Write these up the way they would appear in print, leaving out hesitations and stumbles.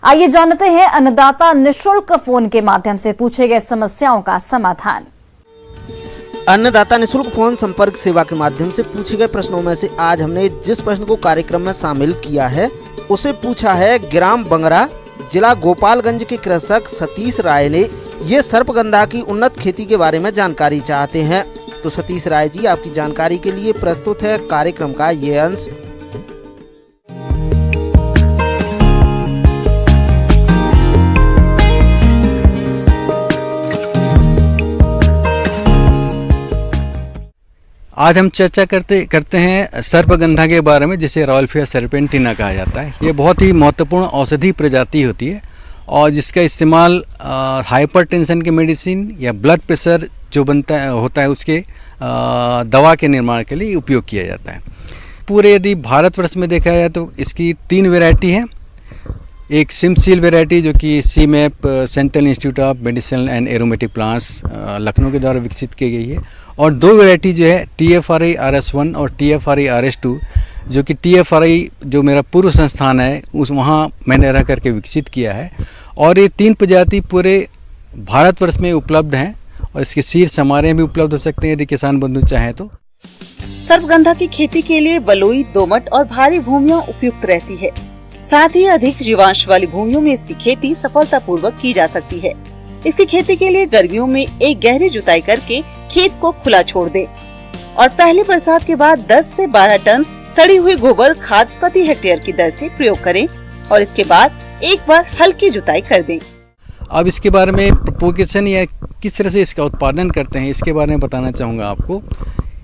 आइए जानते हैं अन्नदाता निशुल्क फोन के माध्यम से पूछे गए समस्याओं का समाधान। अन्नदाता निशुल्क फोन संपर्क सेवा के माध्यम से पूछे गए प्रश्नों में से आज हमने जिस प्रश्न को कार्यक्रम में शामिल किया है उसे पूछा है ग्राम बंगरा, जिला गोपालगंज के कृषक सतीश राय ने। ये सर्पगंधा की उन्नत खेती के बारे में जानकारी चाहते हैं। तो सतीश राय जी, आपकी जानकारी के लिए प्रस्तुत है कार्यक्रम का ये अंश। आज हम चर्चा करते हैं सर्पगंधा के बारे में, जिसे रॉल्फिया सर्पेंटिना कहा जाता है। ये बहुत ही महत्वपूर्ण औषधि प्रजाति होती है और जिसका इस्तेमाल हाइपरटेंशन के मेडिसिन या ब्लड प्रेशर जो होता है उसके दवा के निर्माण के लिए उपयोग किया जाता है। पूरे यदि भारतवर्ष में देखा जाए तो इसकी 3 वैरायटी है। एक सिमसील वैरायटी जो कि CMAP central institute of medicinal and aromatic plants Lucknow के द्वारा विकसित की गई है, और 2 वैरायटी जो है TFRI RS1 और TFRI RS2 जो कि TFRI जो मेरा पूर्व संस्थान है वहाँ मैंने रह करके विकसित किया है। और ये 3 प्रजाति पूरे भारतवर्ष में उपलब्ध हैं और इसके सीड्स हमारे भी उपलब्ध हो सकते हैं यदि किसान बंधु चाहें तो। सर्पगंधा की खेती के लिए बलुई, दोमट और भारी भूमियां उपयुक्त रहती है। साथ ही अधिक जीवांश वाली भूमियों में इसकी खेती सफलतापूर्वक की जा सकती है। इसकी खेती के लिए गर्मियों में एक गहरी जुताई करके खेत को खुला छोड़ दें और पहली बरसात के बाद 10 से 12 टन सड़ी हुई गोबर खाद प्रति हेक्टेयर की दर से प्रयोग करें और इसके बाद एक बार हल्की जुताई कर दें। अब इसके बारे में प्रोपोगेशन या किस तरह से इसका उत्पादन करते हैं इसके बारे में बताना चाहूँगा आपको।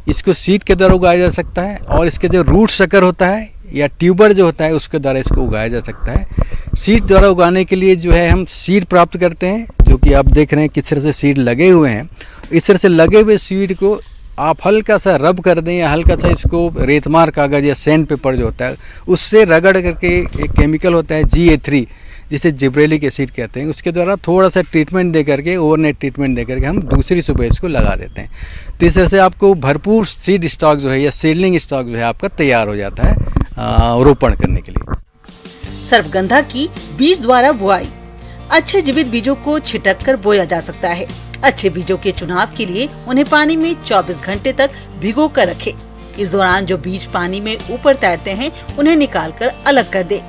इसको सीड के द्वारा उगाया जा सकता है और इसके जो रूट शकर होता है या ट्यूबर जो होता है उसके द्वारा इसको उगाया जा सकता है। सीड द्वारा उगाने के लिए जो है हम सीड प्राप्त करते हैं, जो कि आप देख रहे हैं किस तरह से सीड लगे हुए हैं। इस तरह से लगे हुए सीड को आप हल्का सा रब कर दें या हल्का सा इसको रेतमार कागज़ या सैंड पेपर जो होता है उससे रगड़ करके, एक केमिकल होता है GA3 जिसे जिब्रेलिक एसिड कहते हैं, उसके द्वारा थोड़ा सा ट्रीटमेंट दे करके, ओवरनाइट ट्रीटमेंट दे करके हम दूसरी सुबह इसको लगा देते हैं। तो इस तरह से आपको भरपूर सीड स्टॉक जो है या सीडलिंग स्टॉक जो है आपका तैयार हो जाता है रोपण करने के लिए। सर्पगंधा की बीज द्वारा बुआई। अच्छे जीवित बीजों को छिटक कर बोया जा सकता है। अच्छे बीजों के चुनाव के लिए उन्हें पानी में 24 घंटे तक भिगो कर रखें। इस दौरान जो बीज पानी में ऊपर तैरते हैं उन्हें निकाल कर अलग कर दें।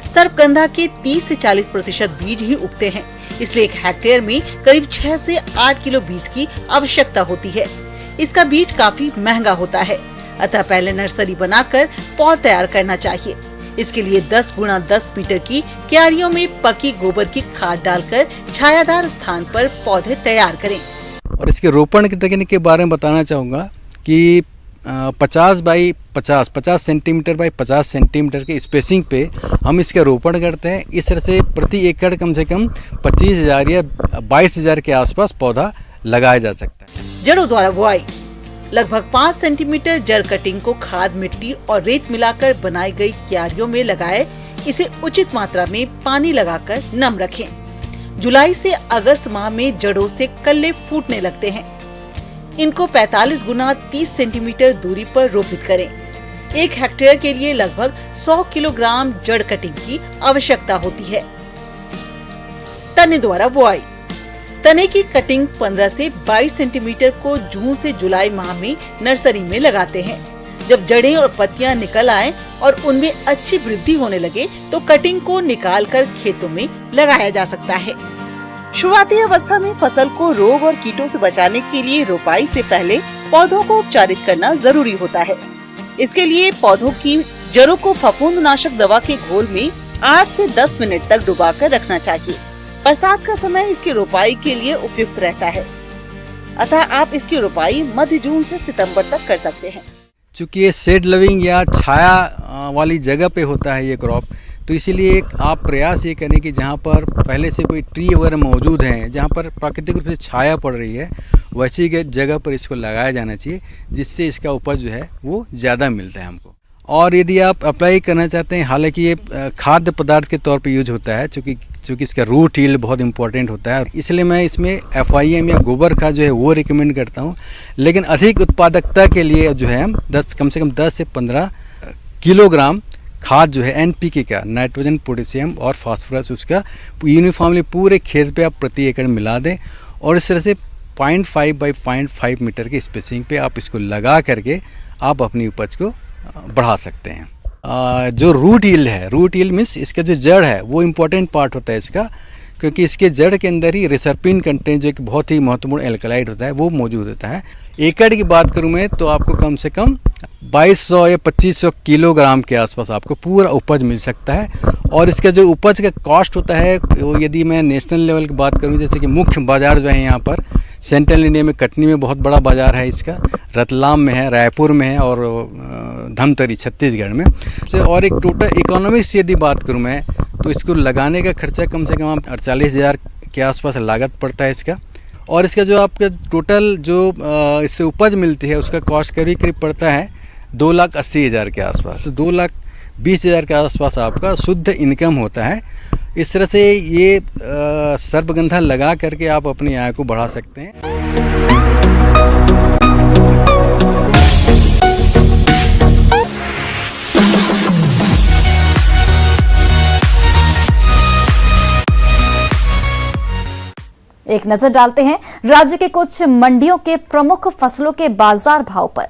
सर्पगंधा के 30 से 40% बीज ही उगते हैं, इसलिए 1 हेक्टेयर में करीब 6 से 8 किलो बीज की आवश्यकता होती है। इसका बीज काफी महंगा होता है, अतः पहले नर्सरी बनाकर पौध तैयार करना चाहिए। इसके लिए 10 गुणा 10 मीटर की क्यारियों में पकी गोबर की खाद डालकर छायादार स्थान पर पौधे तैयार करें। और इसके रोपण की तकनीक के बारे में बताना चाहूँगा कि 50 सेंटीमीटर बाई 50 सेंटीमीटर के स्पेसिंग पे हम इसका रोपण करते हैं। इस तरह से प्रति एकड़ कम से कम 25,000 या 22,000 के आसपास पौधा लगाया जा सकता है। जड़ों द्वारा बुआई। लगभग 5 सेंटीमीटर जड़ कटिंग को खाद, मिट्टी और रेत मिलाकर बनाई गई क्यारियों में लगाए। इसे उचित मात्रा में पानी लगाकर नम रखें। जुलाई से अगस्त माह में जड़ों से कल्ले फूटने लगते हैं। इनको 45 गुना 30 सेंटीमीटर दूरी पर रोपित करें। 1 हेक्टेयर के लिए लगभग 100 किलोग्राम जड़ कटिंग की आवश्यकता होती है। तने द्वारा बुआई। तने की कटिंग 15 से 22 सेंटीमीटर को जून से जुलाई माह में नर्सरी में लगाते हैं। जब जड़ें और पत्तियां निकल आए और उनमें अच्छी वृद्धि होने लगे तो कटिंग को निकालकर खेतों में लगाया जा सकता है। शुरुआती अवस्था में फसल को रोग और कीटों से बचाने के लिए रोपाई से पहले पौधों को उपचारित करना जरूरी होता है। इसके लिए पौधों की जड़ों को फफूंदनाशक दवा के घोल में 8 से 10 मिनट तक डुबाकर रखना चाहिए। बरसात का समय इसकी रोपाई के लिए उपयुक्त रहता है, अतः आप इसकी रोपाई मध्य जून से सितंबर तक कर सकते हैं। चूँकि ये शेड लविंग या छाया वाली जगह पे होता है ये क्रॉप, तो इसीलिए आप प्रयास ये करें कि जहाँ पर पहले से कोई ट्री वगैरह मौजूद हैं, जहाँ पर प्राकृतिक रूप से छाया पड़ रही है, वैसी जगह पर इसको लगाया जाना चाहिए, जिससे इसका उपज जो है वो ज़्यादा मिलता है हमको। और यदि आप अप्लाई करना चाहते हैं, हालांकि ये खाद्य पदार्थ के तौर पे यूज होता है, चूँकि इसका रूट हील्ड बहुत इंपॉर्टेंट होता है, इसलिए मैं इसमें FIM या गोबर खाद जो है वो रिकमेंड करता हूँ। लेकिन अधिक उत्पादकता के लिए जो है हम कम से कम 10 से 15 किलोग्राम खाद जो है NPK का, नाइट्रोजन, पोटेशियम और फास्फोरस, उसका यूनिफॉर्मली पूरे खेत पे आप प्रति एकड़ मिला दें और इस तरह से 0.5 बाई 0.5 मीटर की स्पेसिंग पे आप इसको लगा करके आप अपनी उपज को बढ़ा सकते हैं। जो रूट यील्ड है, रूट यील्ड मीन्स इसका जो जड़ है वो इम्पोर्टेंट पार्ट होता है इसका, क्योंकि इसके जड़ के अंदर ही रिसर्पिन कंटेंट जो एक बहुत ही महत्वपूर्ण एल्कलाइड होता है वो मौजूद होता है। एकड़ की बात करूँ मैं तो आपको कम से कम 2200 या 2500 किलोग्राम के आसपास आपको पूरा उपज मिल सकता है। और इसका जो उपज का कॉस्ट होता है वो यदि मैं नेशनल लेवल की बात करूँ, जैसे कि मुख्य बाज़ार जो है यहाँ पर सेंट्रल इंडिया में कटनी में बहुत बड़ा बाज़ार है इसका, रतलाम में है, रायपुर में है और धमतरी छत्तीसगढ़ में। और एक टोटल इकोनॉमिक्स यदि बात करूँ मैं तो इसको लगाने का खर्चा कम से कम 48,000 के आसपास लागत पड़ता है इसका। और इसका जो आपका टोटल जो इससे उपज मिलती है उसका कॉस्ट करीब पड़ता है 2,80,000 के आसपास, 2,20,000 के आसपास आपका शुद्ध इनकम होता है। इस तरह से ये सर्पगंधा लगा करके आप अपनी आय को बढ़ा सकते हैं। एक नजर डालते हैं राज्य के कुछ मंडियों के प्रमुख फसलों के बाजार भाव पर।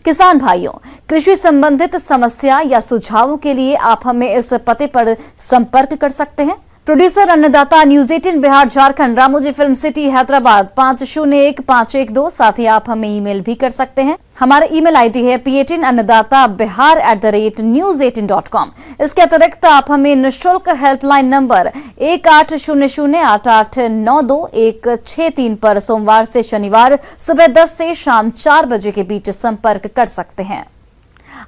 किसान भाइयों, कृषि संबंधित समस्या या सुझावों के लिए आप हमें इस पते पर संपर्क कर सकते हैं। प्रोड्यूसर अन्नदाता, news 18 Bihar Jharkhand, Ramoji film city Hyderabad 501512। साथ ही आप हमें ईमेल भी कर सकते हैं। हमारा ईमेल आईडी है p18annadatabihar@news18.com। इसके अतिरिक्त आप हमें निःशुल्क हेल्पलाइन नंबर 18008892 पर सोमवार से शनिवार सुबह 10 से शाम 4 बजे के बीच संपर्क कर सकते हैं।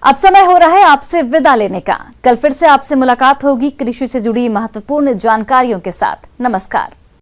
अब समय हो रहा है आपसे विदा लेने का। कल फिर से आपसे मुलाकात होगी कृषि से जुड़ी महत्वपूर्ण जानकारियों के साथ। नमस्कार।